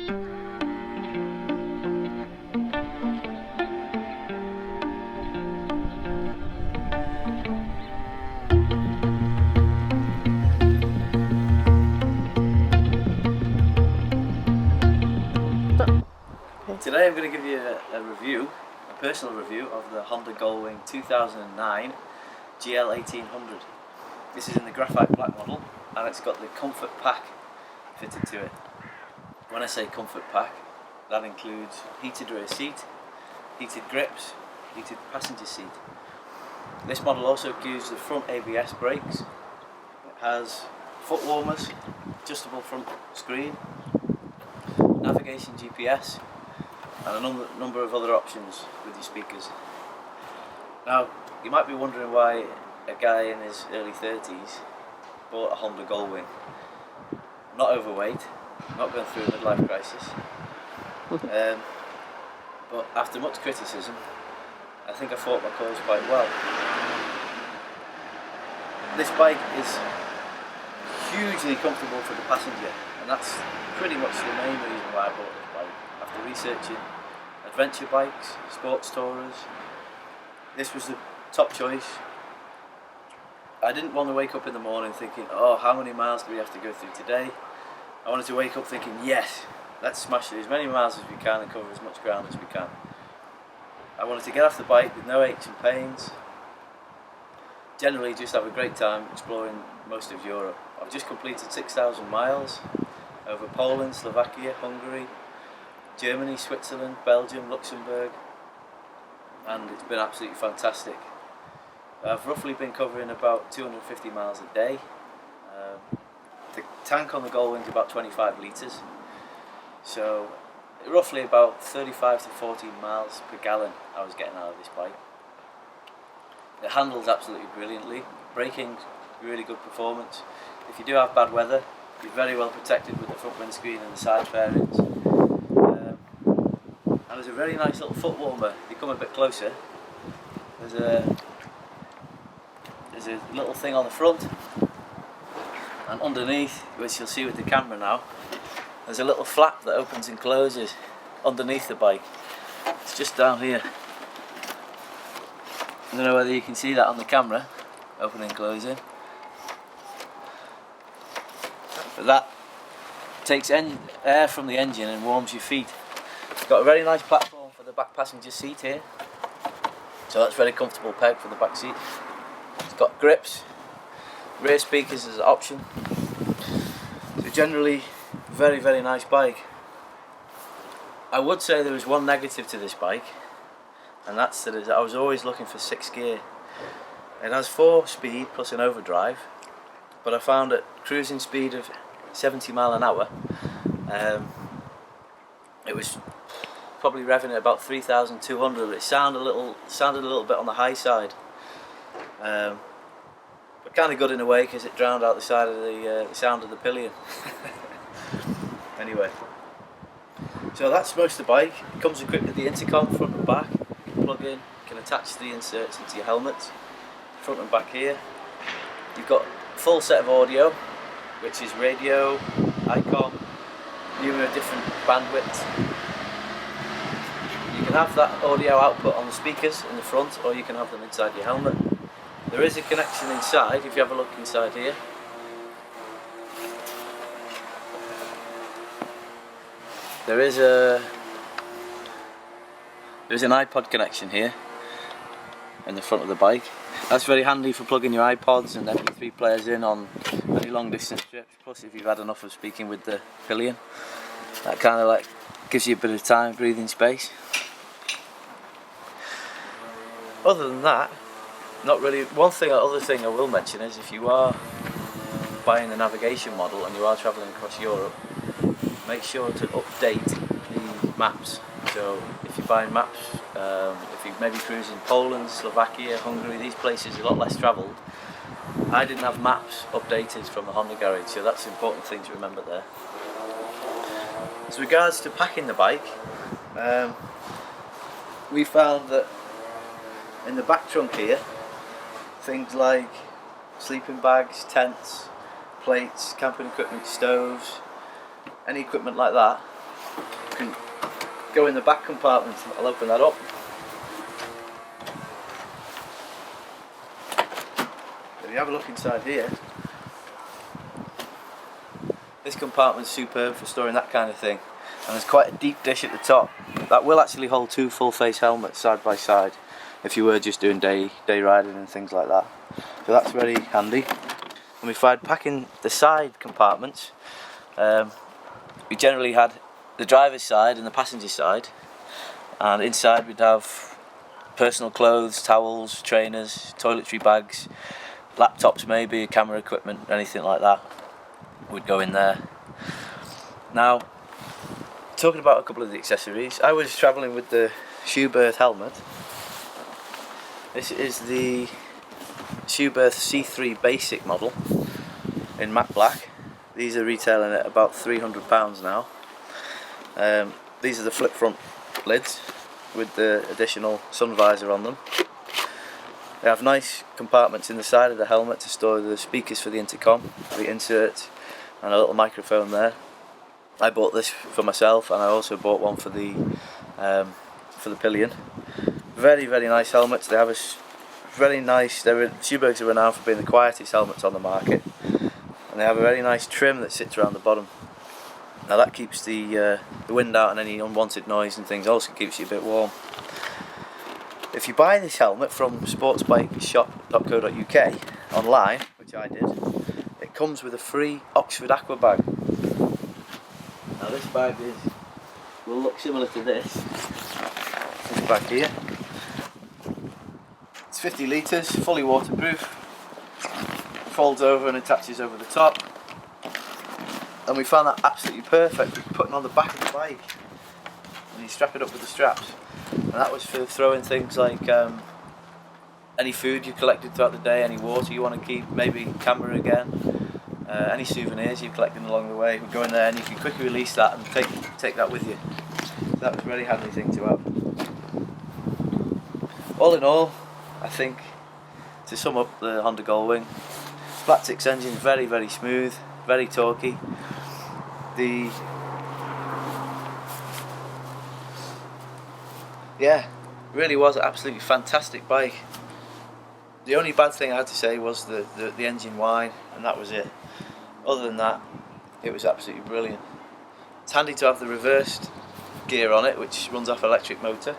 Today I'm going to give you a review, a personal review of the Honda Goldwing 2009 GL1800. This is in the graphite black model and it's got the comfort pack fitted to it. When I say comfort pack, that includes heated rear seat, heated grips, heated passenger seat. This model also includes the front ABS brakes. It has foot warmers, adjustable front screen, navigation GPS, and a number of other options with your speakers. Now, you might be wondering why a guy in his early 30s bought a Honda Goldwing. Not overweight, not going through a midlife crisis, but after much criticism, I think I fought my cause quite well. This bike is hugely comfortable for the passenger, and that's pretty much the main reason why I bought this bike. After researching adventure bikes, sports tourers, this was the top choice. I didn't want to wake up in the morning thinking, oh, how many miles do we have to go through today? I wanted to wake up thinking, yes, let's smash through as many miles as we can and cover as much ground as we can. I wanted to get off the bike with no aches and pains. Generally just have a great time exploring most of Europe. I've just completed 6,000 miles over Poland, Slovakia, Hungary, Germany, Switzerland, Belgium, Luxembourg, and it's been absolutely fantastic. I've roughly been covering about 250 miles a day. The tank on the Goldwing is about 25 litres, so roughly about 35 to 40 miles per gallon I was getting out of this bike. It handles absolutely brilliantly, braking really good performance. If you do have bad weather, you're very well protected with the front windscreen and the side fairings. And there's a very nice little foot warmer. If you come a bit closer, there's a little thing on the front, and underneath, which you'll see with the camera now, there's a little flap that opens and closes underneath the bike. It's just down here. I don't know whether you can see that on the camera, opening and closing. But that takes air from the engine and warms your feet. It's got a very nice platform for the back passenger seat here, so that's very comfortable peg for the back seat. It's got grips, rear speakers as an option. So generally, very nice bike. I would say there was one negative to this bike, and that's that I was always looking for 6th gear. It has 4 speed plus an overdrive, but I found at cruising speed of 70 mile an hour, it was probably revving at about 3,200. It sounded a little bit on the high side, but kind of good in a way because it drowned out the side of the sound of the pillion. Anyway, so that's most of the bike. It comes equipped with the intercom front and back. You can plug in, you can attach the inserts into your helmets, front and back here. You've got a full set of audio, which is radio, ICOM, numerous different bandwidths. You can have that audio output on the speakers in the front, or you can have them inside your helmet. There is a connection inside, if you have a look inside here. There's an iPod connection here in the front of the bike. That's very handy for plugging your iPods and MP3 players in on any long distance trips, plus if you've had enough of speaking with the pillion. That kind of like gives you a bit of time, breathing space. Other than that, not really. Other thing I will mention is if you are buying the navigation model and you are travelling across Europe, make sure to update the maps. So if you're buying maps, if you're maybe cruising Poland, Slovakia, Hungary, these places are a lot less travelled. I didn't have maps updated from the Honda garage, so that's an important thing to remember there. As regards to packing the bike, we found that in the back trunk here, things like sleeping bags, tents, plates, camping equipment, stoves, any equipment like that go in the back compartment. I'll open that up. If you have a look inside here, this compartment's superb for storing that kind of thing, and there's quite a deep dish at the top that will actually hold 2 full face helmets side by side if you were just doing day riding and things like that. So that's very handy. And if I'd pack in the side compartments, we generally had the driver's side and the passenger side, and inside we'd have personal clothes, towels, trainers, toiletry bags, laptops maybe, camera equipment, anything like that would go in there. Now, talking about a couple of the accessories, I was travelling with the Shoeberth helmet. This is the Shoeberth C3 basic model in matte black. These are retailing at about £300 now. These are the flip front lids with the additional sun visor on them. They have nice compartments in the side of the helmet to store the speakers for the intercom, the insert, and a little microphone there. I bought this for myself, and I also bought one for the pillion. Very nice helmets. They have a very nice. Shoeberths are renowned for being the quietest helmets on the market, and they have a very nice trim that sits around the bottom. Now that keeps the wind out and any unwanted noise and things. Also keeps you a bit warm. If you buy this helmet from sportsbikeshop.co.uk online, which I did, it comes with a free Oxford Aqua bag. Now this bag will look similar to this bag here. It's 50 litres, fully waterproof, folds over and attaches over the top, and we found that absolutely perfect for putting on the back of the bike, and you strap it up with the straps. And that was for throwing things like any food you collected throughout the day, any water you want to keep, maybe camera again, any souvenirs you've collected along the way would go in there, and you can quickly release that and take that with you. So that was a really handy thing to have. All in all, I think, to sum up the Honda Goldwing, flat six engine, very smooth, very torquey. Really was an absolutely fantastic bike. The only bad thing I had to say was the engine whine, and that was it. Other than that, it was absolutely brilliant. It's handy to have the reversed gear on it, which runs off electric motor.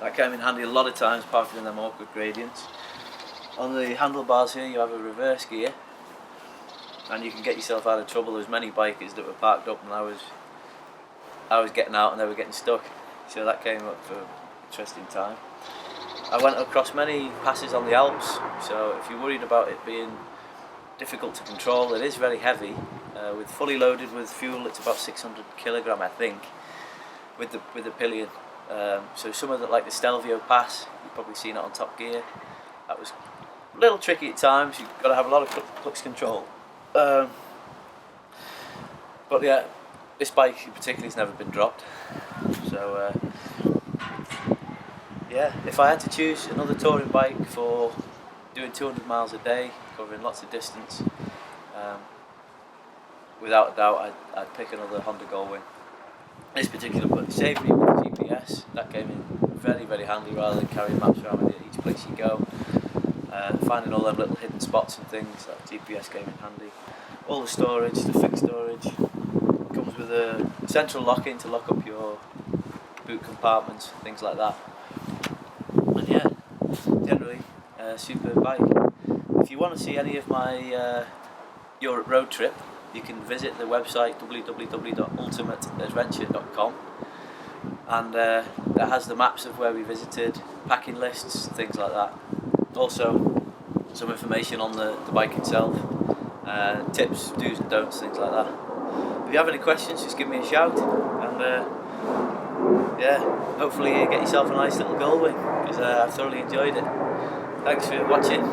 That came in handy a lot of times parking in them awkward gradients. On the handlebars here you have a reverse gear, and you can get yourself out of trouble. There's many bikers that were parked up and I was getting out and they were getting stuck. So that came up for an interesting time. I went across many passes on the Alps, so if you're worried about it being difficult to control, it is very heavy. With fully loaded with fuel, it's about 600 kilogram, I think, with the pillion. So some of the, like the Stelvio Pass, you've probably seen it on Top Gear. That was a little tricky at times. You've got to have a lot of clutch control. But yeah, this bike particularly has never been dropped. So yeah, if I had to choose another touring bike for doing 200 miles a day, covering lots of distance, without a doubt I'd pick another Honda Goldwing. This particular one saved me with the GPS. That came in very handy rather than carrying maps around with you at each place you go. Finding all them little hidden spots and things, that GPS came in handy. All the storage, the fixed storage, comes with a central lock-in to lock up your boot compartments, things like that. And yeah, generally a superb bike. If you want to see any of my Europe road trip, you can visit the website www.ultimateadventure.com, and that has the maps of where we visited, packing lists, things like that. Also some information on the bike itself, tips, do's and don'ts, things like that. If you have any questions, just give me a shout, and yeah, hopefully you get yourself a nice little Goldwing, because I've thoroughly enjoyed it. Thanks for watching.